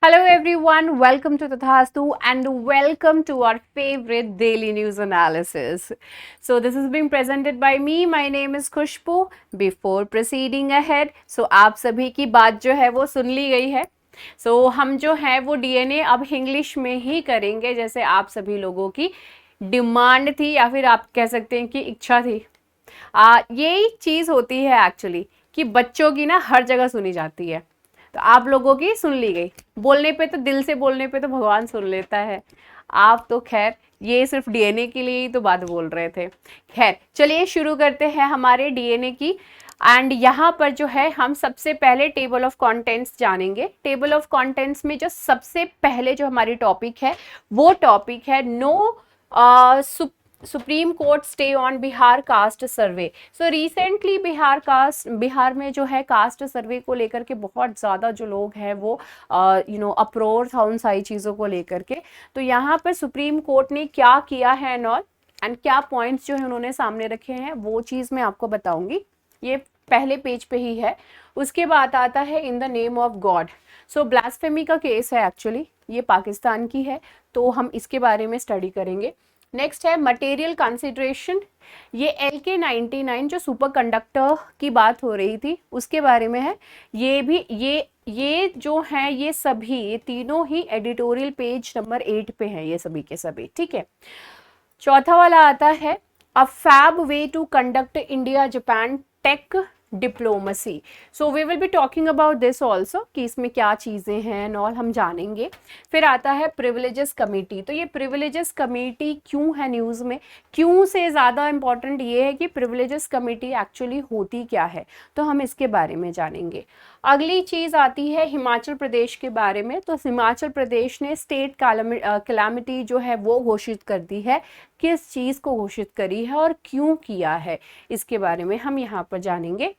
Hello everyone, welcome to Tathastu and welcome to our favorite daily news analysis. So this is being presented by me, my name is Khushbu. Before proceeding ahead, so आप सभी की बात जो है वो सुन ली गई है. So हम जो है वो DNA अब इंग्लिश में ही करेंगे जैसे आप सभी लोगों की डिमांड थी या फिर आप कह सकते हैं कि इच्छा थी. यही चीज़ होती है एक्चुअली कि बच्चों की ना हर जगह सुनी जाती है. तो आप लोगों की सुन ली गई. बोलने पे तो दिल से बोलने पे तो भगवान सुन लेता है. आप तो खैर ये सिर्फ डीएनए के लिए ही तो बात बोल रहे थे. खैर चलिए शुरू करते हैं हमारे डीएनए की. एंड यहाँ पर जो है हम सबसे पहले टेबल ऑफ कंटेंट्स जानेंगे. टेबल ऑफ कंटेंट्स में जो सबसे पहले जो हमारी टॉपिक है वो टॉपिक है no supreme court stay on Bihar caste survey. So recently Bihar में जो है कास्ट सर्वे को लेकर के बहुत ज़्यादा जो लोग हैं वो अप्रोर था उन सारी चीज़ों को लेकर के. तो यहाँ पर सुप्रीम कोर्ट ने क्या किया है एंड क्या पॉइंट्स जो है उन्होंने सामने रखे हैं वो चीज़ मैं आपको बताऊंगी. ये पहले पेज पे ही है. उसके बाद आता है in the name of God. So blasphemy का केस है एक्चुअली, ये पाकिस्तान की है तो हम इसके बारे में स्टडी करेंगे. नेक्स्ट है मटेरियल कंसिडरेशन. ये LK-99 जो सुपर कंडक्टर की बात हो रही थी उसके बारे में है. ये भी ये जो है ये सभी ये तीनों ही एडिटोरियल पेज नंबर 8 पे हैं ये सभी के सभी. ठीक है. चौथा वाला आता है a fab way to conduct India Japan tech diplomacy. So we will be talking about this also कि इसमें क्या चीज़ें हैं और हम जानेंगे. फिर आता है प्रिविलेजेस कमेटी. तो ये प्रिविलेजेस कमेटी क्यों है न्यूज़ में, क्यों से ज़्यादा इम्पॉर्टेंट ये है कि प्रिविलेजेस कमेटी एक्चुअली होती क्या है तो हम इसके बारे में जानेंगे. अगली चीज़ आती है हिमाचल प्रदेश के बारे में. तो हिमाचल प्रदेश ने स्टेट कैलामिटी जो है वो घोषित कर दी है. किस चीज़ को घोषित करी है और क्यों किया है इसके बारे में हम यहाँ पर जानेंगे.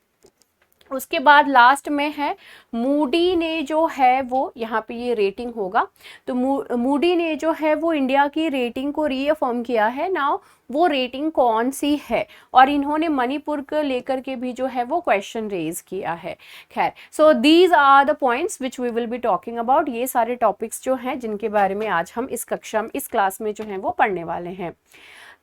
उसके बाद लास्ट में है मूडी ने जो है वो यहाँ पे ये रेटिंग होगा. तो मूडी ने जो है वो इंडिया की रेटिंग को रीअफर्म किया है. नाउ वो रेटिंग कौन सी है और इन्होंने मणिपुर को लेकर के भी जो है वो क्वेश्चन रेज किया है. खैर so these are the points which we will be talking about. ये सारे टॉपिक्स जो हैं जिनके बारे में आज हम इस कक्षा में इस क्लास में जो है वो पढ़ने वाले हैं.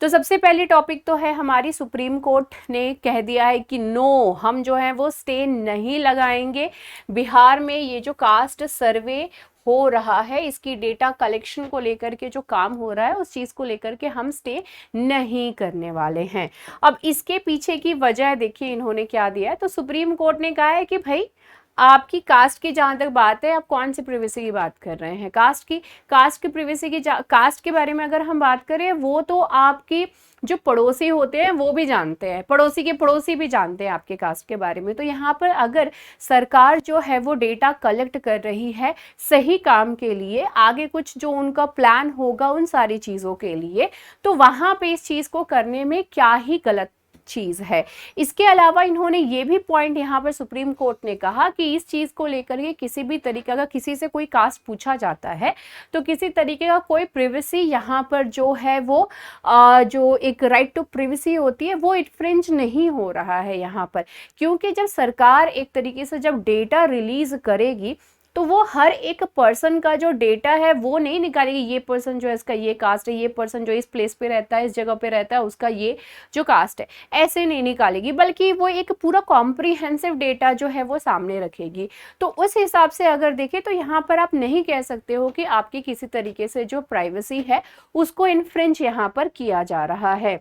तो सबसे पहली टॉपिक तो है हमारी सुप्रीम कोर्ट ने कह दिया है कि नो हम जो है वो स्टे नहीं लगाएंगे. बिहार में ये जो कास्ट सर्वे हो रहा है इसकी डेटा कलेक्शन को लेकर के जो काम हो रहा है उस चीज़ को लेकर के हम स्टे नहीं करने वाले हैं. अब इसके पीछे की वजह देखिए इन्होंने क्या दिया है. तो सुप्रीम कोर्ट ने कहा है कि भाई आपकी कास्ट की जहाँ तक बात है आप कौन सी प्रिवेसी की बात कर रहे हैं. कास्ट की प्रिवेसी की कास्ट के बारे में अगर हम बात करें वो तो आपकी जो पड़ोसी होते हैं वो भी जानते हैं, पड़ोसी के पड़ोसी भी जानते हैं आपके कास्ट के बारे में. तो यहाँ पर अगर सरकार जो है वो डेटा कलेक्ट कर रही है सही काम के लिए, आगे कुछ जो उनका प्लान होगा उन सारी चीज़ों के लिए, तो वहाँ पे इस चीज़ को करने में क्या ही गलत चीज़ है. इसके अलावा इन्होंने ये भी पॉइंट यहाँ पर सुप्रीम कोर्ट ने कहा कि इस चीज़ को लेकर के किसी भी तरीके का किसी से कोई कास्ट पूछा जाता है तो किसी तरीके का कोई प्रिवेसी यहाँ पर जो है वो जो एक राइट टू प्रिवेसी होती है वो इन्फ्रिंज नहीं हो रहा है यहाँ पर. क्योंकि जब सरकार एक तरीके से जब डेटा रिलीज करेगी तो वो हर एक पर्सन का जो डेटा है वो नहीं निकालेगी. ये पर्सन जो है इसका ये कास्ट है, ये पर्सन जो इस प्लेस पे रहता है इस जगह पे रहता है उसका ये जो कास्ट है, ऐसे नहीं निकालेगी. बल्कि वो एक पूरा कॉम्प्रिहेंसिव डेटा जो है वो सामने रखेगी. तो उस हिसाब से अगर देखें तो यहाँ पर आप नहीं कह सकते हो कि आपकी किसी तरीके से जो प्राइवेसी है उसको इन्फ्रिंज यहाँ पर किया जा रहा है.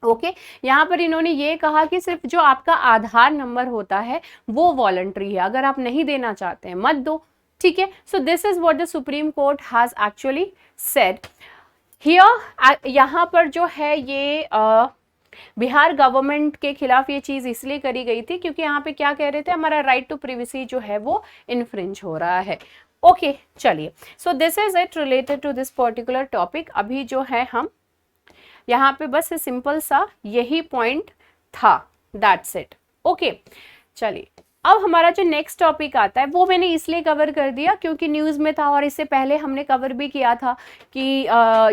ओके यहाँ पर इन्होंने ये कहा कि सिर्फ जो आपका आधार नंबर होता है वो वॉलंटरी है, अगर आप नहीं देना चाहते हैं मत दो. ठीक है. सो this is what the supreme court has actually said here. यहाँ पर जो है ये बिहार गवर्नमेंट के खिलाफ ये चीज़ इसलिए करी गई थी क्योंकि यहाँ पे क्या कह रहे थे हमारा राइट टू प्रिवेसी जो है वो इन्फ्रिंज हो रहा है. ओके चलिए. So this is it related to this particular topic. अभी जो है हम यहाँ पे बस सिंपल सा यही पॉइंट था. That's it. ओके चलिए अब हमारा जो नेक्स्ट टॉपिक आता है वो मैंने इसलिए कवर कर दिया क्योंकि न्यूज़ में था और इससे पहले हमने कवर भी किया था कि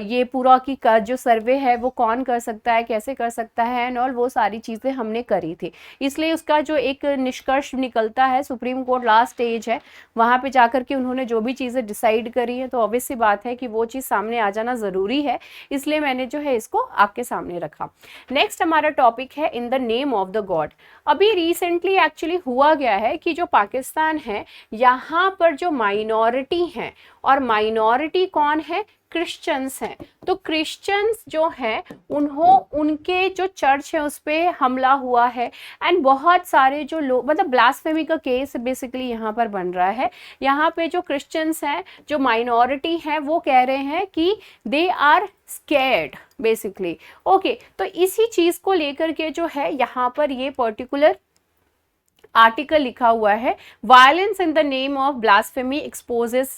ये पूरा की जो सर्वे है वो कौन कर सकता है, कैसे कर सकता है एंड ऑल, वो सारी चीज़ें हमने करी थी। इसलिए उसका जो एक निष्कर्ष निकलता है, सुप्रीम कोर्ट लास्ट स्टेज है, वहाँ पे जाकर के उन्होंने जो भी चीज़ें डिसाइड करी है, तो ऑब्वियस सी बात है कि वो चीज़ सामने आ जाना ज़रूरी है, इसलिए मैंने जो है इसको आपके सामने रखा। नेक्स्ट हमारा टॉपिक है in the name of the God. अभी रिसेंटली एक्चुअली हुआ गया है कि जो पाकिस्तान है, यहाँ पर जो माइनॉरिटी हैं, और माइनॉरिटी कौन है, क्रिश्चियंस हैं। तो क्रिश्चियंस जो हैं उनके जो चर्च है उस पर हमला हुआ है एंड बहुत सारे जो लोग, मतलब ब्लास्फेमी का केस बेसिकली यहाँ पर बन रहा है। यहाँ पे जो क्रिश्चियंस हैं, जो माइनॉरिटी हैं, वो कह रहे हैं कि they are scared basically. Okay, तो इसी चीज को लेकर के जो है यहाँ पर ये पर्टिकुलर आर्टिकल लिखा हुआ है, violence in the name of blasphemy exposes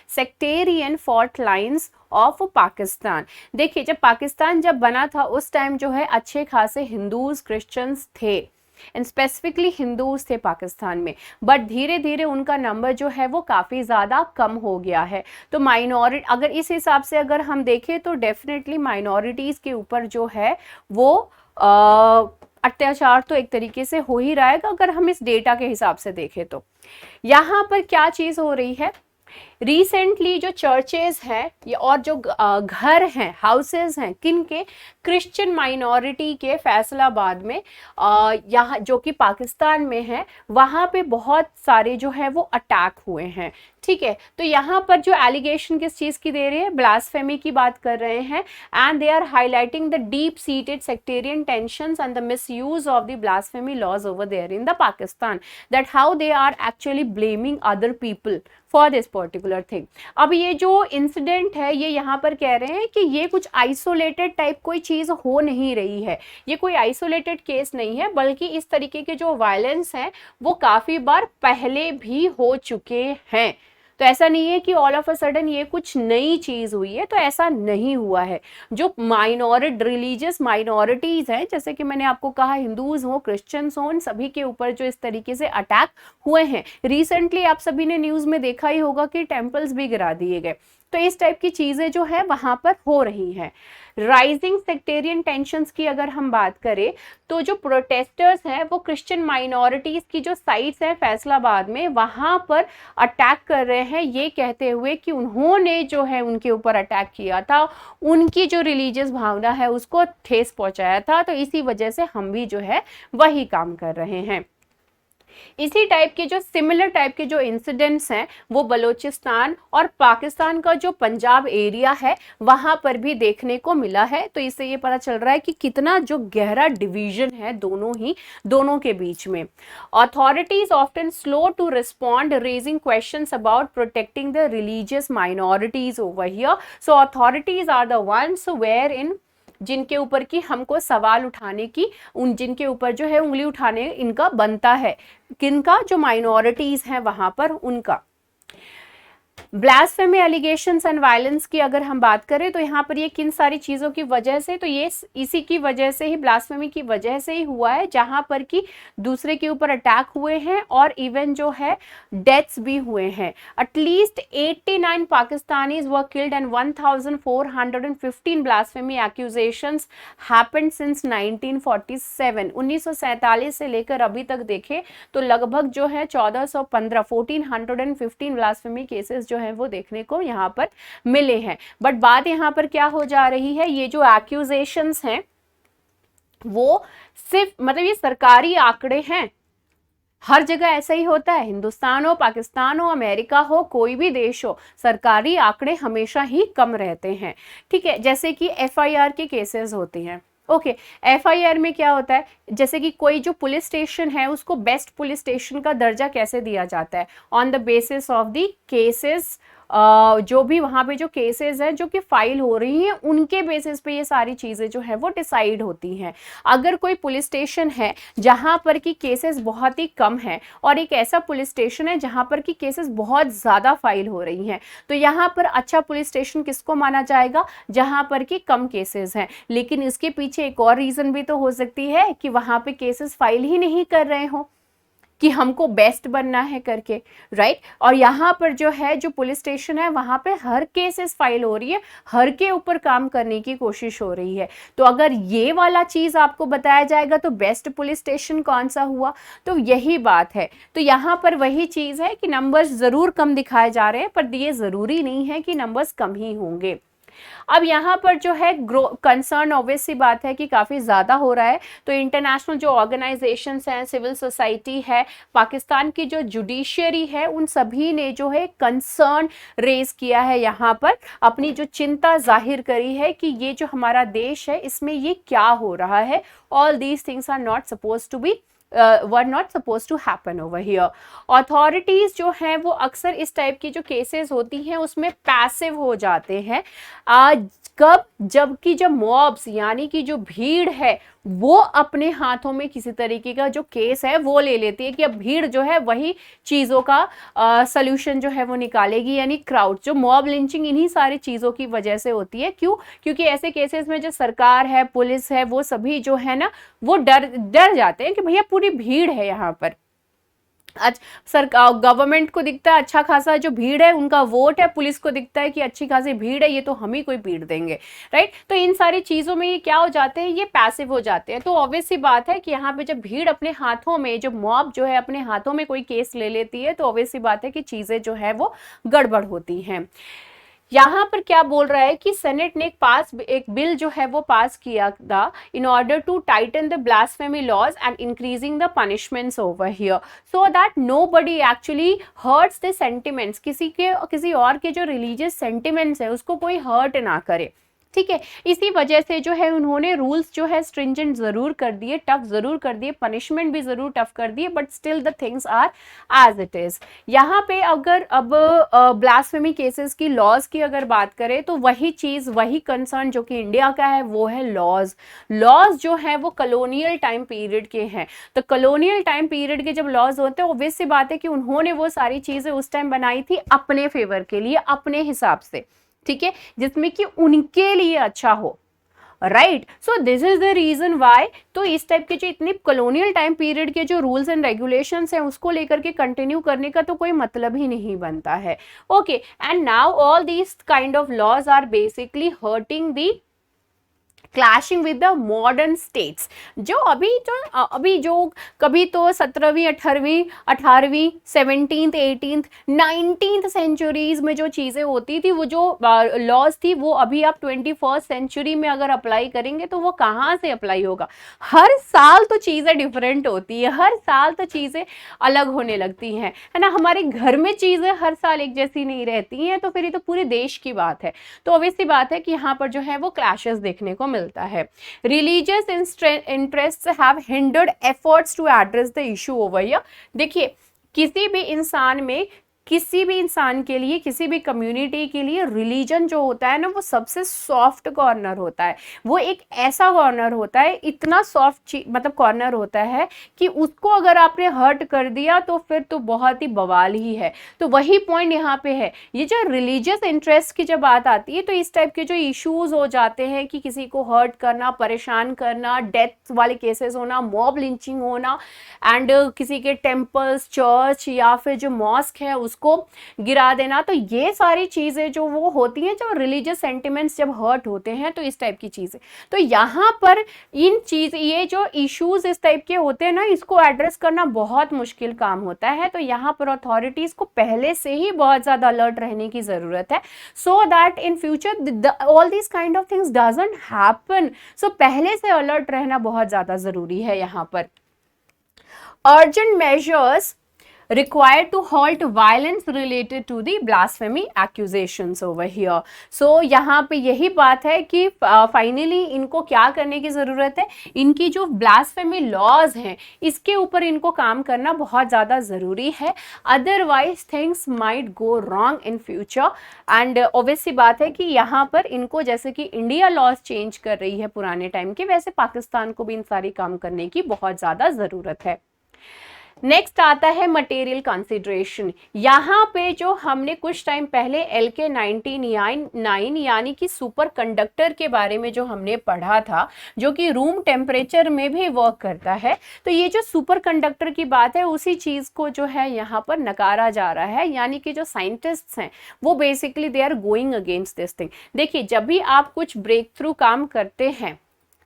sectarian fault lines of Pakistan. देखिए, जब पाकिस्तान जब बना था उस टाइम जो है अच्छे खासे हिंदूज क्रिश्चियंस थे एंड स्पेसिफिकली हिंदूज थे पाकिस्तान में, बट धीरे धीरे उनका नंबर जो है वो काफ़ी ज़्यादा कम हो गया है। तो माइनॉरिटी, अगर इस हिसाब से अगर हम देखें तो डेफिनेटली माइनॉरिटीज़ के ऊपर जो है वो अत्याचार तो एक तरीके से हो ही रहा है अगर हम इस डेटा के हिसाब से देखें तो। यहाँ पर क्या चीज़ हो रही है, रिसेंटली जो चर्चेज हैं और जो घर हैं, हाउसेज हैं, किन के, क्रिश्चियन माइनॉरिटी के फैसलाबाद में, यहाँ जो कि पाकिस्तान में है, वहाँ पे बहुत सारे जो है वो अटैक हुए हैं। ठीक है, तो यहाँ पर जो एलिगेशन किस चीज़ की दे रहे हैं, ब्लास्फेमी की बात कर रहे हैं and they are highlighting the deep seated sectarian tensions and the misuse of the blasphemy laws over there in the Pakistan, that how they are actually blaming other people for this particular thing. अब ये जो incident है, ये यहाँ पर कह रहे हैं कि ये कुछ आइसोलेटेड टाइप कोई चीज़ हो नहीं रही है, ये कोई आइसोलेटेड केस नहीं है, बल्कि इस तरीके के जो वायलेंस हैं वो काफ़ी बार पहले भी हो चुके हैं। तो ऐसा नहीं है कि ऑल ऑफ अ सडन ये कुछ नई चीज़ हुई है, तो ऐसा नहीं हुआ है। जो रिलीजियस माइनॉरिटीज़ हैं, जैसे कि मैंने आपको कहा, हिंदूज हो, क्रिश्चियंस हो, उन सभी के ऊपर जो इस तरीके से अटैक हुए हैं, रिसेंटली आप सभी ने न्यूज़ में देखा ही होगा कि टेम्पल्स भी गिरा दिए गए। तो इस टाइप की चीज़ें जो है वहाँ पर हो रही हैं। राइजिंग सेक्टेरियन टेंशंस की अगर हम बात करें तो जो प्रोटेस्टर्स हैं वो क्रिश्चियन माइनॉरिटीज़ की जो साइट्स हैं फैसलाबाद में, वहाँ पर अटैक कर रहे हैं, ये कहते हुए कि उन्होंने जो है उनके ऊपर अटैक किया था, उनकी जो रिलीजियस भावना है उसको ठेस पहुँचाया था, तो इसी वजह से हम भी जो है वही काम कर रहे हैं। इसी टाइप के जो सिमिलर टाइप के जो इंसिडेंट्स हैं वो बलूचिस्तान और पाकिस्तान का जो पंजाब एरिया है वहां पर भी देखने को मिला है। तो इससे ये पता चल रहा है कि कितना जो गहरा डिवीजन है दोनों के बीच में। Authorities often slow to respond, raising questions about protecting the religious minorities over here. So authorities are the ones where in, जिनके ऊपर की हमको सवाल उठाने की, जिनके ऊपर जो है उंगली उठाने इनका बनता है, किनका, जो माइनॉरिटीज हैं वहां पर उनका। ब्लास्फेमी एलिगेशंस एंड वायलेंस की अगर हम बात करें तो यहाँ पर ये किन सारी चीज़ों की वजह से, तो ये इसी की वजह से ही, ब्लास्फेमी की वजह से ही हुआ है, जहाँ पर कि दूसरे के ऊपर अटैक हुए हैं और इवन जो है डेथ्स भी हुए हैं। At least 89 Pakistanis were killed and 1415 blasphemy accusations happened since 1947। 1947 से लेकर अभी तक देखें तो लगभग जो है 1415 ब्लास्फेमी केसेस जो है वो देखने को यहाँ पर मिले हैं। बट बात यहाँ पर क्या हो जा रही है, ये जो एक्यूजेशंस हैं वो सिर्फ, मतलब ये सरकारी आंकड़े हैं, हर जगह ऐसा ही होता है, हिंदुस्तान हो, पाकिस्तान हो, अमेरिका हो, कोई भी देश हो, सरकारी आंकड़े हमेशा ही कम रहते हैं। ठीक है, जैसे कि एफआईआर के केसेस होते हैं। ओके, एफआईआर में क्या होता है, जैसे कि कोई जो पुलिस स्टेशन है उसको बेस्ट पुलिस स्टेशन का दर्जा कैसे दिया जाता है, on the basis of the cases, जो भी वहाँ पे जो केसेस हैं जो कि फाइल हो रही हैं उनके बेसिस पे ये सारी चीज़ें जो है वो डिसाइड होती हैं। अगर कोई पुलिस स्टेशन है जहाँ पर कि केसेस बहुत ही कम हैं और एक ऐसा पुलिस स्टेशन है जहाँ पर कि केसेस बहुत ज़्यादा फाइल हो रही हैं, तो यहाँ पर अच्छा पुलिस स्टेशन किसको माना जाएगा, जहाँ पर कि कम केसेस हैं। लेकिन इसके पीछे एक और रीज़न भी तो हो सकती है कि वहाँ पे केसेस फाइल ही नहीं कर रहे हो, कि हमको बेस्ट बनना है करके, राइट। और यहाँ पर जो है जो पुलिस स्टेशन है वहाँ पे हर केसेस फाइल हो रही है, हर के ऊपर काम करने की कोशिश हो रही है। तो अगर ये वाला चीज़ आपको बताया जाएगा तो बेस्ट पुलिस स्टेशन कौन सा हुआ, तो यही बात है। तो यहाँ पर वही चीज़ है कि नंबर्स ज़रूर कम दिखाए जा रहे हैं, पर ये ज़रूरी नहीं है कि नंबर्स कम ही होंगे। अब यहाँ पर जो है कंसर्न ऑब्वियस सी बात है कि काफ़ी ज़्यादा हो रहा है। तो इंटरनेशनल जो ऑर्गेनाइजेशंस हैं, सिविल सोसाइटी है, पाकिस्तान की जो जुडिशियरी है, उन सभी ने जो है कंसर्न रेज किया है, यहाँ पर अपनी जो चिंता जाहिर करी है कि ये जो हमारा देश है इसमें ये क्या हो रहा है। All these things are not suppose to be were not supposed to happen over here। Authorities जो हैं वो अक्सर इस टाइप की जो केसेस होती हैं उसमें पैसिव हो जाते हैं। कब, जबकि जब मॉब्स यानी कि जो भीड़ है वो अपने हाथों में किसी तरीके का जो केस है वो ले लेती है कि अब भीड़ जो है वही चीज़ों का सल्यूशन जो है वो निकालेगी, यानी क्राउड। जो मॉब लिंचिंग इन्हीं सारी चीज़ों की वजह से होती है। क्यों? क्योंकि ऐसे केसेस में जो सरकार है, पुलिस है, वो सभी जो है ना वो डर जाते हैं कि भैया पूरी भीड़ है यहाँ पर। सरकार, गवर्नमेंट को दिखता है अच्छा खासा जो भीड़ है उनका वोट है, पुलिस को दिखता है कि अच्छी खासी भीड़ है, ये तो हम ही कोई पीट देंगे, राइट। तो इन सारी चीजों में ये क्या हो जाते हैं, ये पैसिव हो जाते हैं। तो ऑब्वियस सी बात है कि यहाँ पे जब भीड़ अपने हाथों में, जो मॉब जो है अपने हाथों में कोई केस ले लेती है, तो ऑब्वियस सी बात है कि चीजें जो है वो गड़बड़ होती हैं। यहाँ पर क्या बोल रहा है कि सेनेट ने एक बिल जो है वो पास किया था in order to tighten the blasphemy laws and increasing the punishments over here so that nobody actually hurts the sentiments. किसी और के जो रिलीजियस सेंटिमेंट्स है उसको कोई हर्ट ना करे, ठीक है। इसी वजह से जो है उन्होंने रूल्स जो है स्ट्रिंजेंट जरूर कर दिए, टफ जरूर कर दिए, पनिशमेंट भी जरूर टफ कर दिए, but still the things are as it is. यहाँ पे अगर अब ब्लास्फेमी केसेस की लॉज की अगर बात करें तो वही चीज, वही कंसर्न जो कि इंडिया का है वो है लॉज जो है वो कॉलोनियल टाइम पीरियड के हैं। तो कॉलोनियल टाइम पीरियड के जब लॉज होते हैं, ऑब्वियस सी बात है कि उन्होंने वो सारी चीजें उस टाइम बनाई थी अपने फेवर के लिए, अपने हिसाब से, ठीक है, जिसमें कि उनके लिए अच्छा हो, right. So this is the reason why. तो इस टाइप के जो इतने कॉलोनियल टाइम पीरियड के जो रूल्स एंड रेगुलेशंस हैं उसको लेकर के कंटिन्यू करने का तो कोई मतलब ही नहीं बनता है। Okay, and now all these kind of laws are basically hurting the, clashing with the modern states. जो अभी जो कभी तो 17वीं 18वीं 17th 18th 19th सेंचुरीज में जो चीज़ें होती थी, वो जो लॉज थी, वो अभी आप 21st सेंचुरी में अगर अप्लाई करेंगे तो वो कहाँ से अप्लाई होगा। हर साल तो चीज़ें डिफरेंट होती है, हर साल तो चीज़ें अलग होने लगती हैं, है ना। हमारे घर में चीज़ें हर साल एक जैसी नहीं रहती हैं, तो फिर ये तो पूरे देश की बात है। तो ऑब्वियसली बात है कि यहाँ पर जो है वो क्लैशेस देखने को मिलता है। Religious interests have hindered efforts to address the issue over here. देखिए, किसी भी इंसान के लिए, किसी भी कम्युनिटी के लिए रिलीजन जो होता है ना वो सबसे सॉफ्ट कॉर्नर होता है। वो एक ऐसा कॉर्नर होता है, इतना सॉफ्ट मतलब कॉर्नर होता है कि उसको अगर आपने हर्ट कर दिया तो फिर तो बहुत ही बवाल ही है। तो वही पॉइंट यहाँ पे है। ये जो रिलीजियस इंटरेस्ट की जब बात आती है तो इस टाइप के जो इश्यूज हो जाते हैं कि किसी को हर्ट करना, परेशान करना, डेथ वाले केसेस होना, मॉब लिंचिंग होना, एंड किसी के टेम्पल्स, चर्च या फिर जो मॉस्क है उसको गिरा देना, तो ये सारी चीजें जो वो होती हैं, जो रिलीजियस सेंटिमेंट्स जब हर्ट होते हैं, तो इस टाइप की चीजें। तो यहाँ पर ये जो इश्यूज इस टाइप के होते हैं ना, इसको एड्रेस करना बहुत मुश्किल काम होता है। तो यहाँ पर अथॉरिटीज को पहले से ही बहुत ज्यादा अलर्ट रहने की जरूरत है, so that in future all this kind of things doesn't happen. So पहले से अलर्ट रहना बहुत ज्यादा जरूरी है यहाँ पर। Urgent measures required to halt violence related to the blasphemy accusations over here. So यहाँ पे यही बात है कि फाइनली इनको क्या करने की ज़रूरत है, इनकी जो ब्लास्फेमी लॉज हैं इसके ऊपर इनको काम करना बहुत ज़्यादा ज़रूरी है, otherwise things might go wrong in future. And obviously बात है कि यहाँ पर इनको, जैसे कि इंडिया लॉज चेंज कर रही है पुराने टाइम के, वैसे पाकिस्तान को भी इन सारी काम करने की बहुत ज़्यादा ज़रूरत है। नेक्स्ट आता है मटेरियल कंसिडरेशन। यहाँ पे जो हमने कुछ टाइम पहले LK99 यानी कि सुपर कंडक्टर के बारे में जो हमने पढ़ा था, जो कि रूम टेम्परेचर में भी वर्क करता है, तो ये जो सुपर कंडक्टर की बात है उसी चीज को जो है यहाँ पर नकारा जा रहा है, यानी कि जो साइंटिस्ट्स हैं वो basically they are going against this thing. देखिए, जब भी आप कुछ ब्रेक थ्रू काम करते हैं,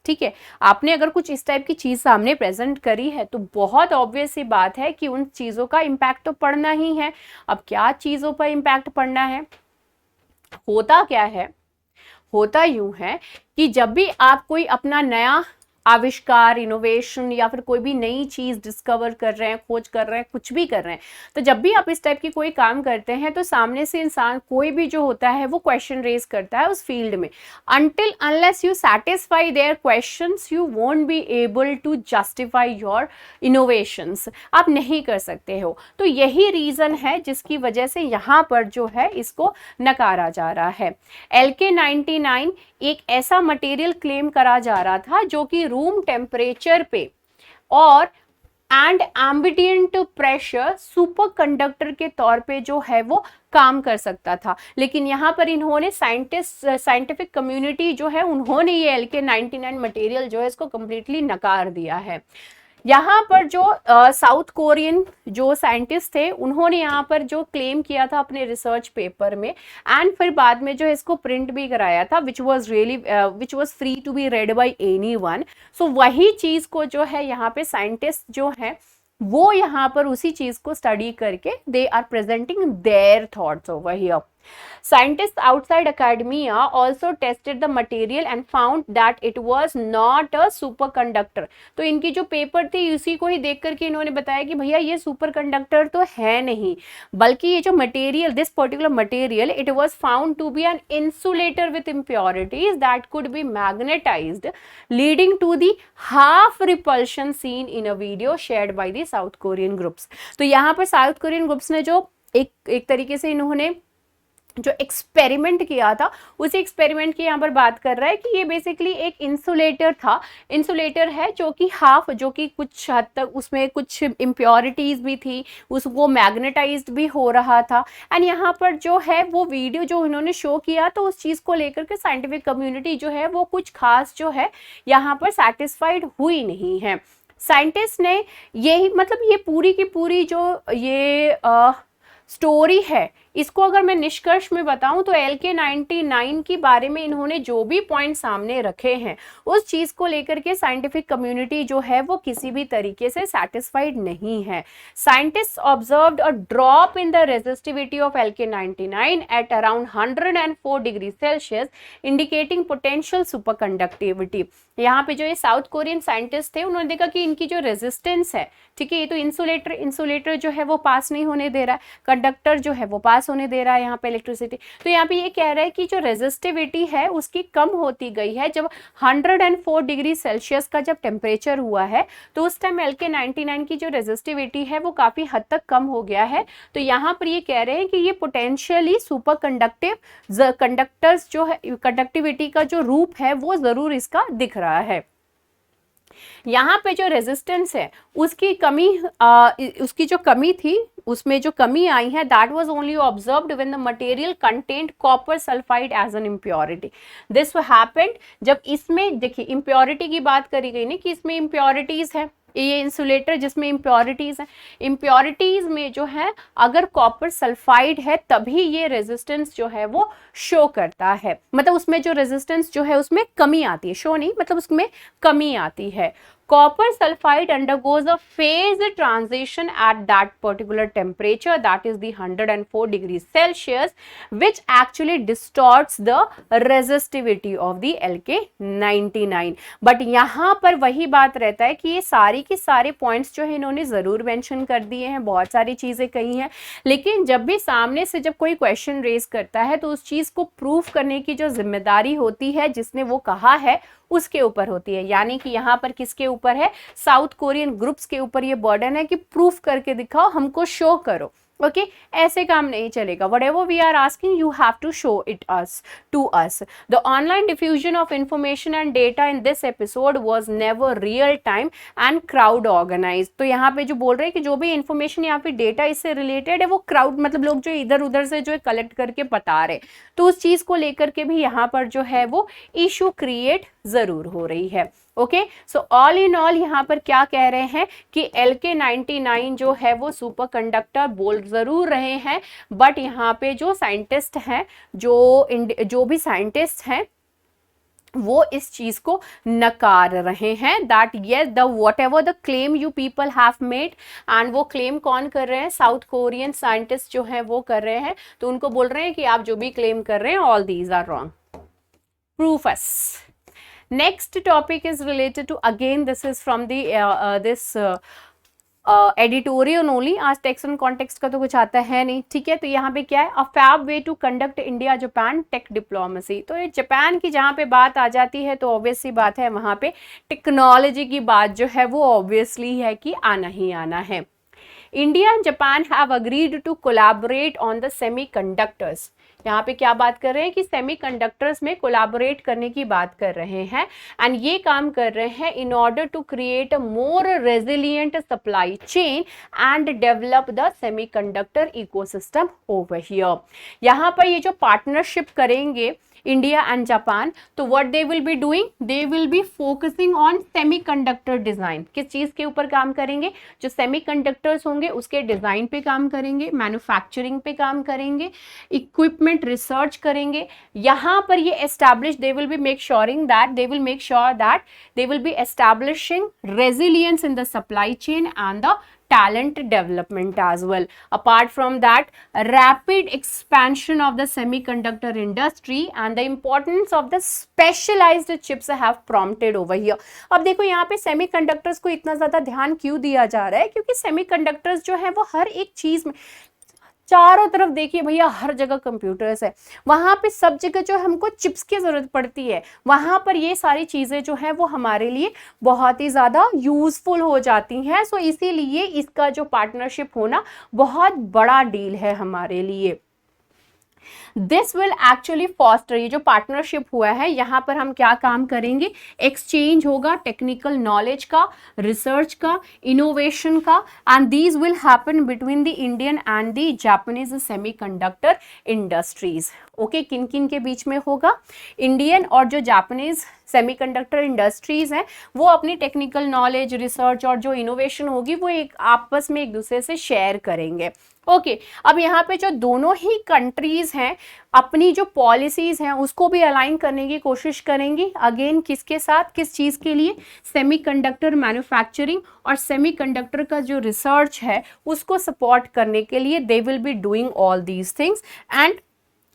ठीक है, आपने अगर कुछ इस टाइप की चीज सामने प्रेजेंट करी है तो बहुत ऑब्वियस सी बात है कि उन चीजों का इम्पैक्ट तो पड़ना ही है। अब क्या चीजों पर इम्पैक्ट पड़ना है, होता क्या है, होता यूं है कि जब भी आप कोई अपना नया आविष्कार, इनोवेशन या फिर कोई भी नई चीज डिस्कवर कर रहे हैं, खोज कर रहे हैं, कुछ भी कर रहे हैं, तो जब भी आप इस टाइप की कोई काम करते हैं तो सामने से इंसान कोई भी जो होता है वो क्वेश्चन रेज करता है उस फील्ड में। Until unless you satisfy their questions you won't be able to justify your innovations, आप नहीं कर सकते हो। तो यही रीजन है जिसकी वजह से यहाँ पर जो है इसको नकारा जा रहा है। LK99 एक ऐसा मटेरियल क्लेम करा जा रहा था जो कि रूम टेम्परेचर पे और and ambient pressure super conductor के तौर पे जो है वो काम कर सकता था। लेकिन यहाँ पर इन्होंने साइंटिफिक कम्युनिटी जो है उन्होंने ये LK99 मटेरियल जो है इसको कंप्लीटली नकार दिया है। यहाँ पर जो साउथ कोरियन जो साइंटिस्ट थे उन्होंने यहाँ पर जो क्लेम किया था अपने रिसर्च पेपर में, एंड फिर बाद में जो इसको प्रिंट भी कराया था, which was free to be read by anyone. So वही चीज को जो है यहाँ पे साइंटिस्ट जो है वो यहाँ पर उसी चीज को स्टडी करके they are presenting their thoughts over here. Scientists outside academia also tested the material and found that it was not a superconductor। तो इनकी जो पेपर थी उसी को ही देख करके इन्होंने बताया कि भैया ये सुपर कंडक्टर तो है नहीं, बल्कि ये जो material, this particular material, it was found to be an insulator with impurities that could be magnetised leading to the half repulsion seen in a video shared by the South Korean groups. तो यहाँ पर south Korean groups ने जो एक तरीके से इन्होंने जो एक्सपेरिमेंट किया था उसी एक्सपेरिमेंट की यहाँ पर बात कर रहा है कि ये बेसिकली एक इंसुलेटर था, इंसुलेटर है जो कि हाफ, जो कि कुछ हद तक उसमें कुछ इम्प्योरिटीज भी थी, वो मैग्नेटाइज्ड भी हो रहा था। एंड यहाँ पर जो है वो वीडियो जो इन्होंने शो किया तो उस चीज़ को लेकर के साइंटिफिक कम्युनिटी जो है वो कुछ खास जो है यहाँ पर सेटिस्फाइड हुई नहीं है। साइंटिस्ट ने यही, मतलब ये पूरी की पूरी जो ये स्टोरी है, इसको अगर मैं निष्कर्ष में बताऊं तो LK99 के बारे में इन्होंने जो भी पॉइंट सामने रखे हैं उस चीज को लेकर के साइंटिफिक कम्युनिटी जो है वो किसी भी तरीके से सेटिस्फाइड नहीं है। Scientist observed a drop in the resistivity of LK99 at around 104 degree Celsius indicating potential super conductivity. यहाँ पे जो ये साउथ कोरियन साइंटिस्ट थे उन्होंने देखा कि इनकी जो रेजिस्टेंस है, ठीक है, ये तो इंसुलेटर जो है वो पास नहीं होने दे रहा है, कंडक्टर जो है वो पास होने दे रहा है यहाँ पे इलेक्ट्रिसिटी। तो यहाँ पे ये कह रहा है कि जो रेजिस्टिविटी है उसकी कम होती गई है। जब 104 डिग्री सेल्सियस का जब टेम्परेचर हुआ है तो उस टाइम LK99 की जो रेजिस्टिविटी है वो काफी हद तक कम हो गया है। तो यहाँ पर ये कह रहे हैं कि ये पोटेंशियली सुपर कंडक्टर्स जो है, कंडक्टिविटी का जो रूप है वो जरूर इसका दिख रहा है। यहाँ पे जो रेजिस्टेंस है उसकी कमी, उसकी जो कमी थी, उसमें जो कमी आई है, that was only observed when the material content copper sulphide as an impurity. This happened जब इसमें, देखिए इम्प्योरिटी की बात करी गई ना कि इसमें इम्प्योरिटीज है, ये इंसुलेटर जिसमें इम्प्योरिटीज है, इम्प्योरिटीज में जो है अगर कॉपर सल्फाइड है तभी ये रेजिस्टेंस जो है वो शो करता है, मतलब उसमें जो रेजिस्टेंस जो है उसमें कमी आती है, शो नहीं मतलब उसमें कमी आती है। Copper sulfide undergoes a phase transition at that particular temperature, that is the 104 degrees Celsius, which actually distorts the resistivity of the LK99। But यहाँ पर वही बात रहता है कि ये सारी की सारे पॉइंट्स जो है इन्होंने ज़रूर मेंशन कर दिए हैं, बहुत सारी चीज़ें कही हैं, लेकिन जब भी सामने से जब कोई क्वेश्चन रेज करता है तो उस चीज़ को प्रूफ करने की जो जिम्मेदारी होती है जिसने वो कहा है उसके ऊपर होती है। यानी कि यहाँ पर किसके ऊपर है, साउथ कोरियन ग्रुप्स के ऊपर ये बर्डन है कि प्रूफ करके दिखाओ, हमको शो करो ओके ऐसे काम नहीं चलेगा. Whatever we are asking you have to show it us to us. The online diffusion of information and data in this episode was never real time and crowd organise. तो यहाँ पे जो बोल रहे हैं कि जो भी इंफॉर्मेशन यहाँ पे डेटा इससे रिलेटेड है वो क्राउड मतलब लोग जो इधर उधर से जो है कलेक्ट करके बता रहे, तो उस चीज को लेकर के भी यहाँ पर जो है वो इशू क्रिएट जरूर हो रही है. Okay so all in all यहाँ पर क्या कह रहे हैं कि LK99 जो है वो सुपर कंडक्टर बोल जरूर रहे हैं, बट यहाँ पे जो साइंटिस्ट हैं जो भी साइंटिस्ट हैं वो इस चीज को नकार रहे हैं. That yes the what ever the claim you people have made, and वो क्लेम कौन कर रहे हैं, साउथ कोरियन साइंटिस्ट जो है वो कर रहे हैं. तो उनको बोल रहे हैं कि आप जो भी क्लेम कर रहे हैं all these are wrong. Proof us. Next topic is related to, again this is from the editorial only. आज टेक्स्ट एंड कॉन्टेक्स्ट का तो कुछ आता है नहीं, ठीक है. तो यहाँ पे क्या है, a fab way to conduct India Japan tech diplomacy. तो ये जापान की जहाँ पे बात आ जाती है तो ऑब्वियस सी बात है वहाँ पे टेक्नोलॉजी की बात जो है वो ऑब्वियसली है कि आना ही आना है. India and Japan have agreed to collaborate on the semiconductors. यहाँ पे क्या बात कर रहे हैं कि सेमीकंडक्टर्स में कोलैबोरेट करने की बात कर रहे हैं, एंड ये काम कर रहे हैं in order to create a more resilient supply chain and develop the semiconductor ecosystem over here. यहाँ पर ये जो पार्टनरशिप करेंगे इंडिया एंड जापान, तो what they will be doing, they will be focusing on semiconductor design. किस चीज के ऊपर काम करेंगे, जो सेमीकंडक्टर्स होंगे उसके डिजाइन पे काम करेंगे, मैन्युफैक्चरिंग पे काम करेंगे, इक्विपमेंट रिसर्च करेंगे. यहाँ पर ये establish, they will be make suring that they will make sure that they will be establishing resilience in the supply chain and the talent development as well. Apart from that, rapid expansion of the semiconductor industry and the importance of the specialized chips have prompted over here. अब देखो यहाँ पे semiconductors को इतना ज़्यादा ध्यान क्यों दिया जा रहा है, क्योंकि सेमीकंडक्टर्स जो है वो हर एक चीज़ में, चारों तरफ देखिए भैया हर जगह कंप्यूटर्स है, वहाँ पे सब जगह जो हमको चिप्स की ज़रूरत पड़ती है, वहाँ पर ये सारी चीज़ें जो है वो हमारे लिए बहुत ही ज़्यादा यूज़फुल हो जाती हैं. सो इसीलिए इसका जो पार्टनरशिप होना बहुत बड़ा डील है हमारे लिए. दिस विल एक्चुअली फॉस्टर, ये जो पार्टनरशिप हुआ है यहाँ पर हम क्या काम करेंगे, एक्सचेंज होगा टेक्निकल नॉलेज का, रिसर्च का, इनोवेशन का, and these will happen between the Indian and the Japanese semiconductor industries. Okay किन किन के बीच में होगा, इंडियन और जो जापानीज सेमीकंडक्टर इंडस्ट्रीज हैं वो अपनी टेक्निकल नॉलेज, रिसर्च और जो इनोवेशन होगी वो एक आपस में एक दूसरे से शेयर करेंगे. ओके अब यहाँ पे जो दोनों ही कंट्रीज हैं अपनी जो पॉलिसीज हैं उसको भी अलाइन करने की कोशिश करेंगी. अगेन किसके साथ, किस चीज़ के लिए, सेमीकंडक्टर मैन्युफैक्चरिंग और सेमीकंडक्टर का जो रिसर्च है उसको सपोर्ट करने के लिए दे will be doing all these things.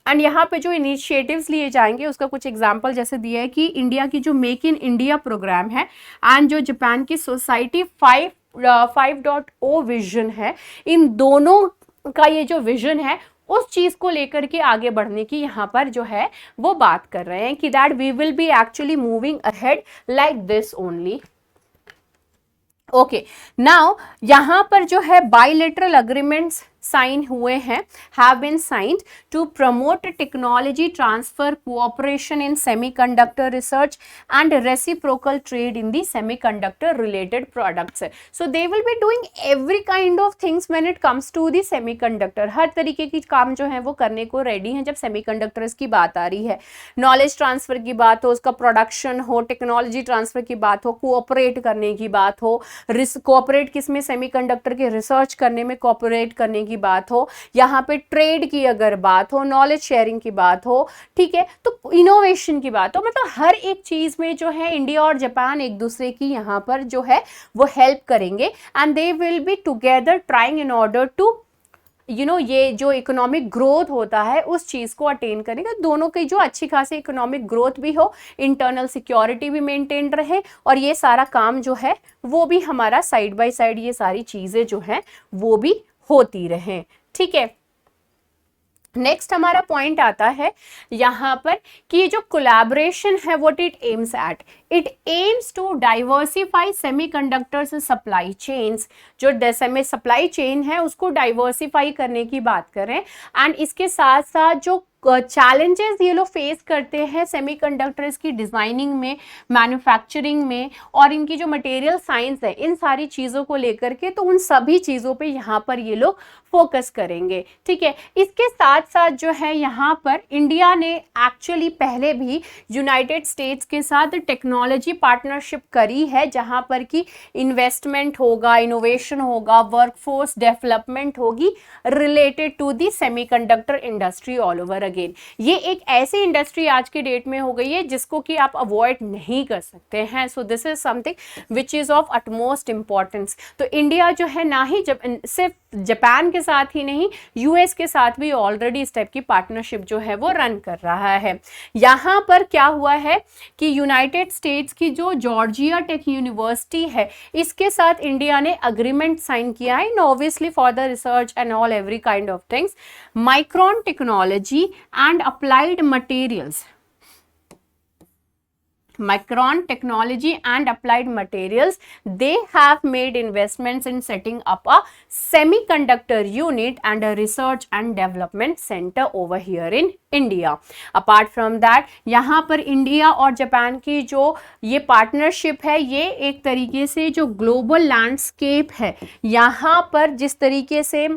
And यहाँ पे जो इनिशिएटिव्स लिए जाएंगे उसका कुछ एग्जांपल जैसे दिया है कि इंडिया की जो मेक इन इंडिया प्रोग्राम है एंड जो जापान की सोसाइटी 5.0 विजन है, इन दोनों का ये जो विजन है उस चीज को लेकर के आगे बढ़ने की यहाँ पर जो है वो बात कर रहे हैं कि that we will be actually moving ahead like this only. Okay now यहाँ पर जो है बायलैटरल अग्रीमेंट्स साइन हुए हैं, have been signed to promote technology transfer, cooperation in semiconductor research and reciprocal trade in the semiconductor related products. So they will be doing every kind of things when it comes to the semiconductor. हर तरीके की काम जो है वो करने को ready हैं जब सेमीकंडक्टर्स की बात आ रही है. नॉलेज ट्रांसफर की बात हो, उसका प्रोडक्शन हो, टेक्नोलॉजी ट्रांसफर की बात हो, कोऑपरेट करने की बात हो, कोऑपरेट किसमें, सेमीकंडक्टर के रिसर्च करने में कोऑपरेट करने की बात हो, यहाँ पे ट्रेड की अगर बात हो, नॉलेज शेयरिंग की बात हो, ठीक है, तो इनोवेशन की बात हो, मतलब हर एक चीज में जो है इंडिया और जापान एक दूसरे की यहाँ पर जो है वो हेल्प करेंगे and they will be together trying in order to ये जो इकोनॉमिक ग्रोथ होता है उस चीज़ को अटेन करेगा. दोनों की जो अच्छी खासी इकोनॉमिक ग्रोथ भी हो, इंटरनल सिक्योरिटी भी मेंटेन रहे और ये सारा काम जो है वो भी हमारा साइड बाय साइड, ये सारी चीज़ें जो हैं वो भी होती रहें. ठीक है, नेक्स्ट हमारा पॉइंट आता है यहाँ पर कि ये जो कोलैबोरेशन है what it aims to diversify semiconductors supply chains. जो सेमी सप्लाई चेन है उसको डाइवर्सिफाई करने की बात करें, एंड इसके साथ साथ जो चैलेंजेस ये लोग फेस करते हैं सेमीकंडक्टर्स की डिजाइनिंग में, मैन्युफैक्चरिंग में, और इनकी जो मटेरियल साइंस है, इन सारी चीजों को लेकर के, तो उन सभी चीजों पे यहाँ पर ये लोग फोकस करेंगे। ठीक है, इसके साथ साथ जो है यहाँ पर इंडिया ने एक्चुअली पहले भी यूनाइटेड स्टेट्स के साथ टेक्नोलॉजी पार्टनरशिप करी है, जहाँ पर कि इन्वेस्टमेंट होगा, इनोवेशन होगा, वर्कफोर्स डेवलपमेंट होगी related to the semiconductor industry all over again. ये एक ऐसी इंडस्ट्री आज के डेट में हो गई है जिसको कि आप अवॉइड नहीं कर सकते हैं। सो this is something which is of utmost importance. तो इंडिया जो है ना ही सिर्फ जापान के साथ ही नहीं, यूएस के साथ भी ऑलरेडी इस टाइप की पार्टनरशिप जो है वो रन कर रहा है। यहाँ पर क्या हुआ है कि यूनाइटेड स्टेट्स की जो जॉर्जिया टेक यूनिवर्सिटी है, इसके साथ इंडिया ने अग्रीमेंट साइन किया है, obviously for the research and all every kind of things. Micron technology and applied materials, Micron Technology and Applied Materials, they have made investments in setting up a semiconductor unit and a research and development center over here in India. Apart from that, यहाँ पर India और Japan की जो ये partnership है, ये एक तरीके से जो ग्लोबल लैंडस्केप है, यहाँ पर जिस तरीके से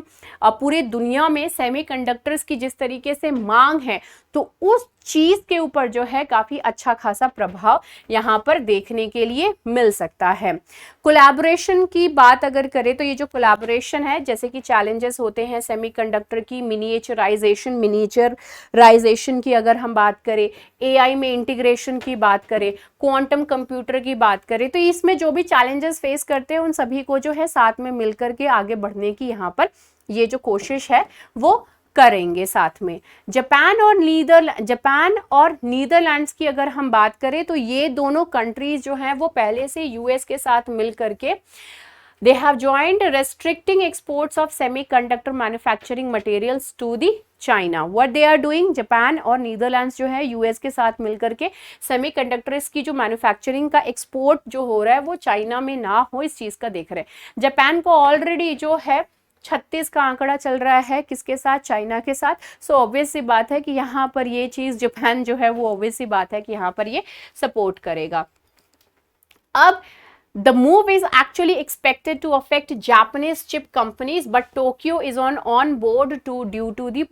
पूरे दुनिया में सेमीकंडक्टर्स की जिस तरीके से मांग है, तो उस चीज के ऊपर जो है काफी अच्छा खासा प्रभाव यहाँ पर देखने के लिए मिल सकता है। कोलैबोरेशन की बात अगर करें तो ये जो कोलैबोरेशन है, जैसे कि चैलेंजेस होते हैं सेमीकंडक्टर की मिनिएचराइजेशन की अगर हम बात करें, एआई में इंटीग्रेशन की बात करें, क्वांटम कंप्यूटर की बात करें, तो इसमें जो भी चैलेंजेस फेस करते हैं उन सभी को जो है साथ में मिलकर के आगे बढ़ने की यहाँ पर ये जो कोशिश है वो करेंगे साथ में। जापान और नीदरलैंड्स की अगर हम बात करें तो ये दोनों कंट्रीज जो हैं वो पहले से यूएस के साथ मिल करके they have joined restricting exports of semiconductor manufacturing materials to the China. What they are doing, Japan और नीदरलैंड्स जो है यूएस के साथ मिलकर के सेमीकंडक्टर्स की जो मैन्युफैक्चरिंग का एक्सपोर्ट जो हो रहा है वो चाइना में ना हो, इस चीज का देख रहे हैं। जापान को ऑलरेडी जो है 36 का आंकड़ा चल रहा है, किसके साथ? चाइना के साथ। सो ऑब्वियस सी बात है कि यहाँ पर ये चीज जापान जो है वो ऑब्वियस सी बात है कि यहाँ पर ये सपोर्ट करेगा। अब the move is actually expected to affect Japanese chip companies, but Tokyo is on board due to the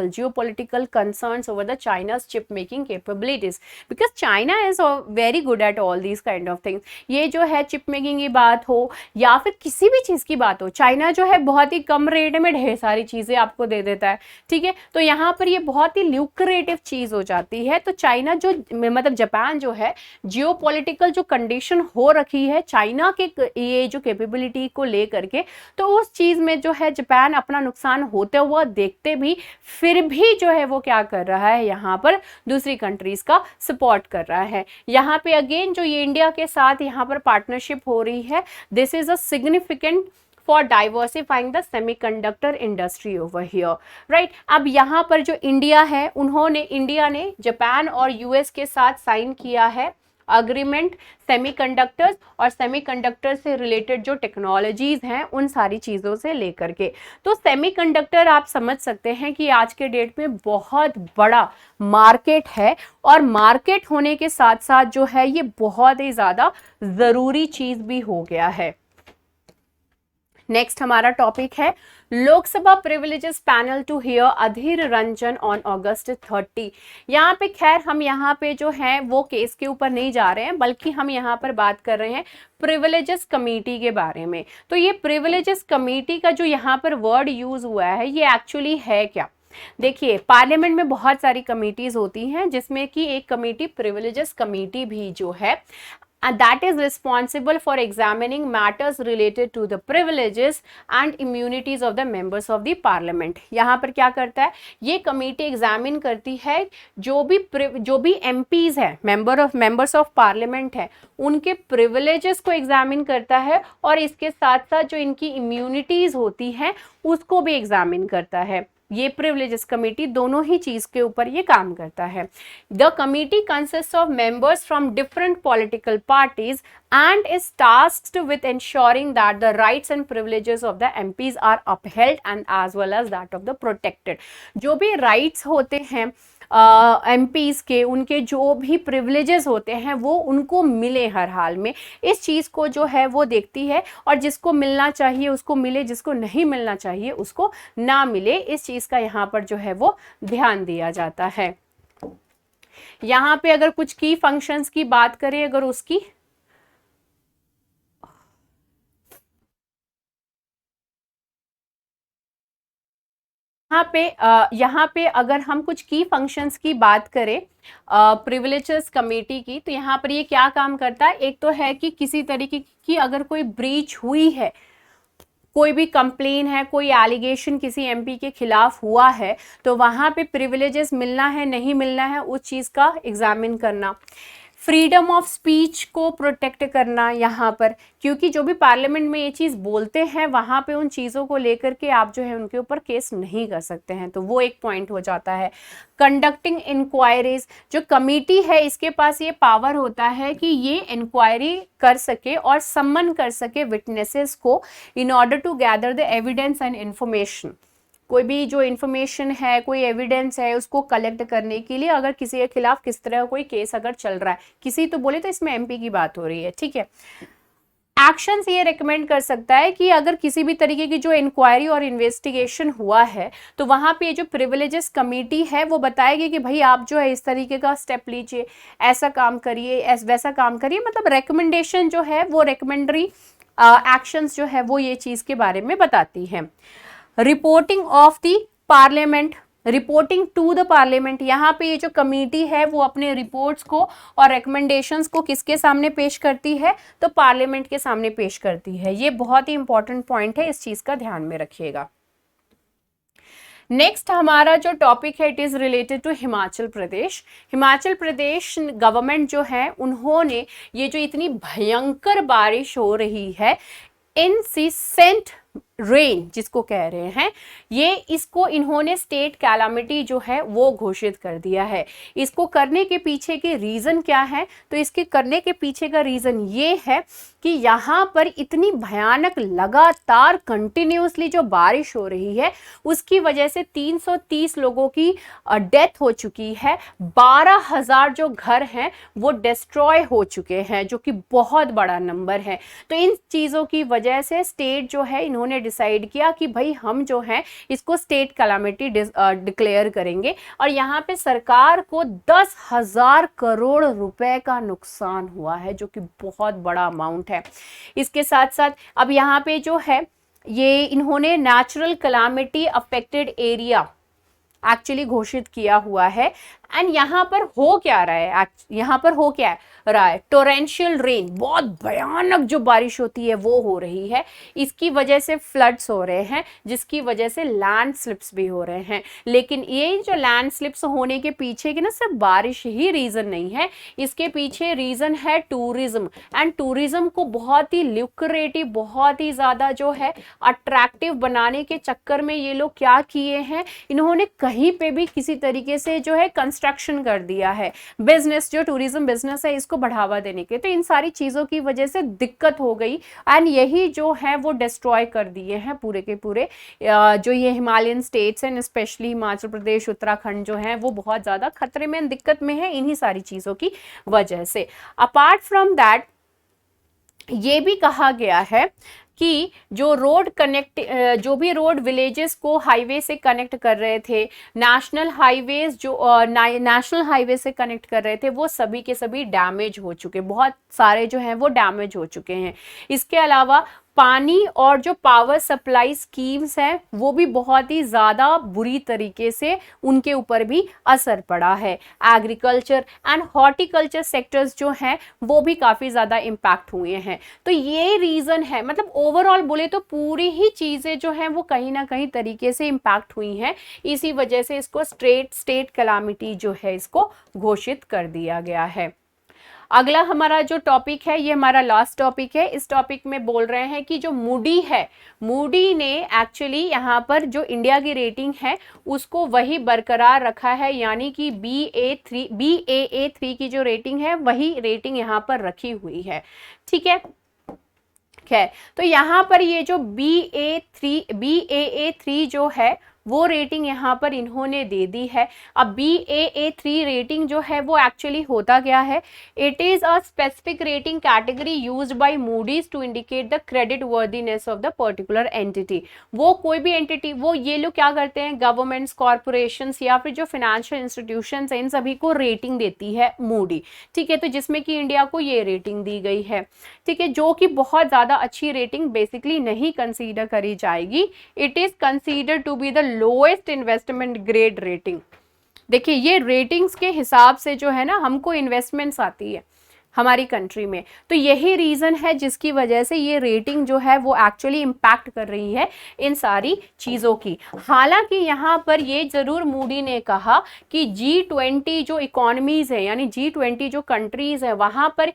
geopolitical concerns over the China's chip making capabilities, because China is very good at all these kind of things. ये जो है chip making की बात हो या फिर किसी भी चीज की बात हो, चाइना जो है बहुत ही कम रेट में ढेर सारी चीजें आपको दे देता है। ठीक है, तो यहाँ पर ये बहुत ही ल्यूक्रेटिव चीज हो जाती है। तो चाइना जो मतलब जापान जो है जियोपॉलिटिकल जो कंडीशन हो रखी है चाइना के ये जो कैपेबिलिटी को लेकर के, तो उस चीज में जो है जापान अपना नुकसान होते हुआ देखते भी फिर भी जो है वो क्या कर रहा है, यहाँ पर दूसरी कंट्रीज का सपोर्ट कर रहा है। यहाँ पे अगेन जो ये इंडिया के साथ यहाँ पर पार्टनरशिप हो रही है, this is a significant for diversifying the semiconductor industry over here, right? अब यहाँ पर जो इंडिया ने जापान और यूएस के साथ साइन किया है अग्रीमेंट सेमीकंडक्टर्स और सेमीकंडक्टर से रिलेटेड जो टेक्नोलॉजीज हैं उन सारी चीज़ों से लेकर के। तो सेमीकंडक्टर आप समझ सकते हैं कि आज के डेट में बहुत बड़ा मार्केट है, और मार्केट होने के साथ साथ जो है ये बहुत ही ज़्यादा ज़रूरी चीज़ भी हो गया है। नेक्स्ट हमारा टॉपिक है Lok Sabha privileges panel to hear Adhir Ranjan on August 30। यहाँ पे खैर हम यहाँ पे जो है वो केस के ऊपर नहीं जा रहे हैं, बल्कि हम यहाँ पर बात कर रहे हैं प्रिविलेजेस कमेटी के बारे में। तो ये प्रिविलेजेस कमेटी का जो यहाँ पर वर्ड यूज हुआ है ये एक्चुअली है क्या? देखिए, पार्लियामेंट में बहुत सारी कमेटीज होती हैं, जिसमें कि एक कमेटी प्रिविलेजेस कमेटी भी जो है and that is responsible for examining matters related to the privileges and immunities of the members of the parliament। यहाँ पर क्या करता है ये कमेटी एग्जामिन करती है जो भी MPs है, मेंबर्स ऑफ पार्लियामेंट है, उनके प्रिविलेजेस को एग्जामिन करता है, और इसके साथ साथ जो इनकी इम्यूनिटीज होती हैं उसको भी एग्जामिन करता है। ये प्रिविलेजेस कमेटी दोनों ही चीज के ऊपर ये काम करता है। The committee consist of members from different political parties and is tasked with ensuring that the rights and privileges of the MPs are upheld and as well as that of the protected। जो भी rights होते हैं MPs के, उनके जो भी privileges होते हैं वो उनको मिले हर हाल में, इस चीज़ को जो है वो देखती है, और जिसको मिलना चाहिए उसको मिले, जिसको नहीं मिलना चाहिए उसको ना मिले, इस चीज़ का यहाँ पर जो है वो ध्यान दिया जाता है। यहाँ पे अगर कुछ की फंक्शंस की बात करें, अगर उसकी यहाँ पे अगर हम कुछ की फंक्शंस की बात करें प्रिविलेजेस कमेटी की, तो यहाँ पर ये क्या काम करता है। एक तो है कि किसी तरीके की अगर कोई ब्रीच हुई है, कोई भी कंप्लेन है, कोई एलिगेशन किसी एमपी के खिलाफ हुआ है, तो वहाँ पे प्रिविलेजेस मिलना है नहीं मिलना है उस चीज़ का एग्जामिन करना। फ्रीडम ऑफ स्पीच को प्रोटेक्ट करना यहाँ पर, क्योंकि जो भी पार्लियामेंट में ये चीज़ बोलते हैं वहाँ पे उन चीज़ों को लेकर के आप जो है उनके ऊपर केस नहीं कर सकते हैं, तो वो एक पॉइंट हो जाता है। कंडक्टिंग इंक्वायरीज, जो कमेटी है इसके पास ये पावर होता है कि ये इंक्वायरी कर सके और सम्मन कर सके विटनेसेस को in order to gather the evidence and information. कोई भी जो इन्फॉर्मेशन है, कोई एविडेंस है, उसको कलेक्ट करने के लिए अगर किसी के खिलाफ किस तरह का कोई केस अगर चल रहा है, किसी तो बोले तो इसमें एमपी की बात हो रही है, ठीक है। एक्शंस ये रेकमेंड कर सकता है कि अगर किसी भी तरीके की जो इंक्वायरी और इन्वेस्टिगेशन हुआ है तो वहां पे जो प्रिविलेजेस कमेटी है वो बताएगी कि भाई आप जो है इस तरीके का स्टेप लीजिए, ऐसा काम करिए, वैसा काम करिए, मतलब रेकमेंडेशन जो है वो रेकमेंडरी एक्शंस जो है वो ये चीज के बारे में बताती है। Reporting of the parliament, reporting to the parliament, यहाँ पे ये जो कमेटी है वो अपने रिपोर्ट्स को और रिकमेंडेशंस को किसके सामने पेश करती है, तो पार्लियामेंट के सामने पेश करती है। ये बहुत ही इंपॉर्टेंट पॉइंट है, इस चीज का ध्यान में रखिएगा। नेक्स्ट हमारा जो टॉपिक है it is related to Himachal Pradesh. Himachal Pradesh government जो है उन्होंने ये जो इतनी भयंकर बारिश हो रही है, इनसिसेंट रेन जिसको कह रहे हैं, ये इसको इन्होंने स्टेट कैलामिटी जो है वो घोषित कर दिया है। इसको करने के पीछे के रीजन क्या है, तो इसके करने के पीछे का रीजन ये है कि यहाँ पर इतनी भयानक लगातार कंटिन्यूसली जो बारिश हो रही है उसकी वजह से 330 लोगों की डेथ हो चुकी है, 12,000 जो घर हैं वो डिस्ट्रॉय हो चुके हैं, जो कि बहुत बड़ा नंबर है। तो इन चीज़ों की वजह से स्टेट जो है इन्होंने डिसाइड किया कि भाई हम जो है इसको स्टेट कैलामिटी डिक्लेयर करेंगे, और यहाँ पे सरकार को 10,000 करोड़ रुपए का नुकसान हुआ है, जो कि बहुत बड़ा अमाउंट है। इसके साथ साथ अब यहाँ पे जो है ये इन्होंने natural calamity affected area actually घोषित किया हुआ है। एंड यहाँ पर हो क्या रहा है, यहाँ पर हो क्या रहा है, टोरेंशियल रेन, बहुत भयानक जो बारिश होती है वो हो रही है। इसकी वजह से फ्लड्स हो रहे हैं, जिसकी वजह से लैंड स्लिप्स भी हो रहे हैं। लेकिन ये जो लैंड स्लिप्स होने के पीछे की ना सिर्फ बारिश ही रीजन नहीं है, इसके पीछे रीजन है टूरिज्म। एंड टूरिज्म को बहुत ही ल्यूक्रेटिव, बहुत ही ज्यादा जो है अट्रैक्टिव बनाने के चक्कर में ये लोग क्या किए हैं, इन्होंने कहीं पे भी किसी तरीके से जो है कंस्ट्रक्शन कर दिया है। बिजनेस जो टूरिज्म बिजनेस है इसको बढ़ावा देने के, तो इन सारी चीजों की वजह से दिक्कत हो गई एंड यही जो है वो डिस्ट्रॉय कर दिए हैं पूरे के पूरे जो ये हिमालयन स्टेट्स हैं, स्पेशली हिमाचल प्रदेश, उत्तराखंड जो है वो बहुत ज्यादा खतरे में, दिक्कत में है इन्हीं सारी चीजों की वजह से। अपार्ट फ्रॉम दैट ये भी कहा गया है कि जो रोड कनेक्ट, जो भी रोड विलेजेस को हाईवे से कनेक्ट कर रहे थे, नेशनल हाईवेज जो नेशनल हाईवे से कनेक्ट कर रहे थे, वो सभी के सभी डैमेज हो चुके, बहुत सारे जो हैं वो डैमेज हो चुके हैं। इसके अलावा पानी और जो पावर सप्लाई स्कीम्स हैं वो भी बहुत ही ज़्यादा बुरी तरीके से उनके ऊपर भी असर पड़ा है। एग्रीकल्चर एंड हॉर्टिकल्चर सेक्टर्स जो हैं वो भी काफ़ी ज़्यादा इम्पैक्ट हुए हैं। तो ये रीज़न है, मतलब ओवरऑल बोले तो पूरी ही चीज़ें जो हैं वो कहीं ना कहीं तरीके से इम्पैक्ट हुई हैं। इसी वजह से इसको स्टेट कैलामिटी जो है इसको घोषित कर दिया गया है। अगला हमारा जो टॉपिक है ये हमारा लास्ट टॉपिक है। इस टॉपिक में बोल रहे हैं कि जो मूडी है, मूडी ने एक्चुअली यहाँ पर जो इंडिया की रेटिंग है उसको वही बरकरार रखा है, यानी कि BAA3 की जो रेटिंग है वही रेटिंग यहाँ पर रखी हुई है। ठीक है, तो यहाँ पर ये जो BAA3 जो है वो रेटिंग यहाँ पर इन्होंने दे दी है। अब BAA3 रेटिंग जो है वो एक्चुअली होता क्या है, it is a specific rating category used by Moody's to indicate the credit worthiness of the particular entity. वो कोई भी एंटिटी, वो ये लोग क्या करते हैं, गवर्नमेंट्स, कॉर्पोरेशंस या फिर जो फाइनेंशियल इंस्टीट्यूशंस हैं, इन सभी को रेटिंग देती है मूडी। ठीक है, तो जिसमें कि इंडिया को ये रेटिंग दी गई है। ठीक है, जो कि बहुत ज्यादा अच्छी रेटिंग बेसिकली नहीं कंसीडर करी जाएगी। It is consider to be the lowest investment grade rating. देखिए, ये रेटिंग्स के हिसाब से जो है ना हमको इन्वेस्टमेंट्स आती है हमारी कंट्री में, तो यही रीजन है जिसकी वजह से ये रेटिंग जो है वो एक्चुअली इम्पैक्ट कर रही है इन सारी चीज़ों की। हालांकि यहाँ पर ये जरूर मूडी ने कहा कि G20 जो इकोनॉमीज है, यानी G20 जो कंट्रीज है, वहाँ पर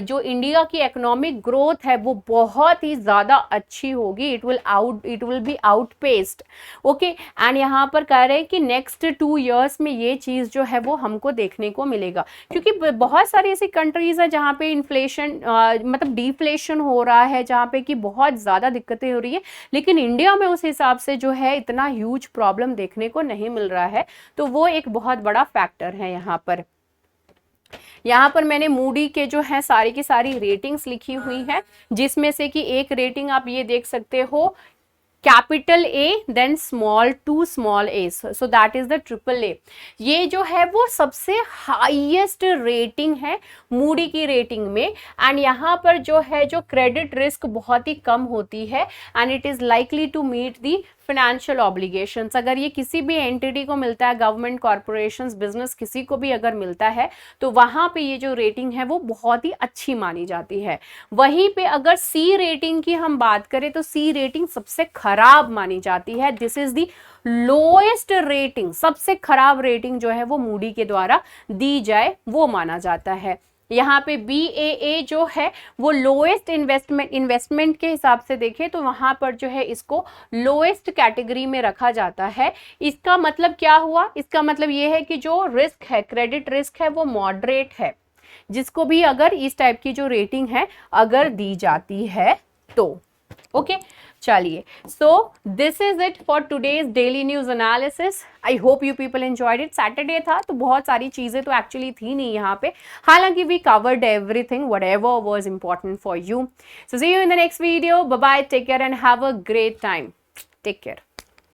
जो इंडिया की इकोनॉमिक ग्रोथ है वो बहुत ही ज़्यादा अच्छी होगी। It will be outpaced. Okay, and यहाँ पर कह रहे हैं कि नेक्स्ट 2 years में ये चीज़ जो है वो हमको देखने को मिलेगा, क्योंकि बहुत सारी ऐसी कंट्रीज है जहाँ पे इन्फ्लेशन मतलब डिफ्लेशन हो रहा है, जहाँ पे कि बहुत ज़्यादा दिक्कतें हो रही है, लेकिन इंडिया में उस हिसाब से जो है इतना ह्यूज प्रॉब्लम देखने को नहीं मिल रहा है। तो वो एक बहुत बड़ा फैक्टर है यहाँ पर। यहाँ पर मैंने मूडी के जो है सारी की सारी रेटिंग्स लिखी हुई है, जिसमें से कि एक रेटिंग आप ये देख सकते हो, capital A then small to small a, so that is the AAA। ये जो है वो सबसे हाईएस्ट रेटिंग है मूडी की रेटिंग में, एंड यहाँ पर जो है जो क्रेडिट रिस्क बहुत ही कम होती है, and it is likely to meet the financial obligations. अगर ये किसी भी एंटिटी को मिलता है, गवर्नमेंट, कॉर्पोरेशंस, बिजनेस, किसी को भी अगर मिलता है, तो वहां पे ये जो रेटिंग है वो बहुत ही अच्छी मानी जाती है। वहीं पे अगर सी रेटिंग की हम बात करें तो सी रेटिंग सबसे खराब मानी जाती है। This is the lowest rating, सबसे खराब रेटिंग जो है वो मूडी के द्वारा दी जाए वो माना जाता है। यहाँ पे BAA जो है वो लोएस्ट इन्वेस्टमेंट के हिसाब से देखें तो वहां पर जो है इसको लोएस्ट कैटेगरी में रखा जाता है। इसका मतलब क्या हुआ, इसका मतलब ये है कि जो रिस्क है, क्रेडिट रिस्क है, वो मॉडरेट है, जिसको भी अगर इस टाइप की जो रेटिंग है अगर दी जाती है तो। ओके, चलिए, so this is it for today's daily news analysis. I hope you people enjoyed it. Saturday था तो बहुत सारी चीजें तो एक्चुअली थी नहीं यहाँ पे, हालांकि we covered everything whatever was important for you. So see you in the next video. Bye bye, take care and have a great time. Take care.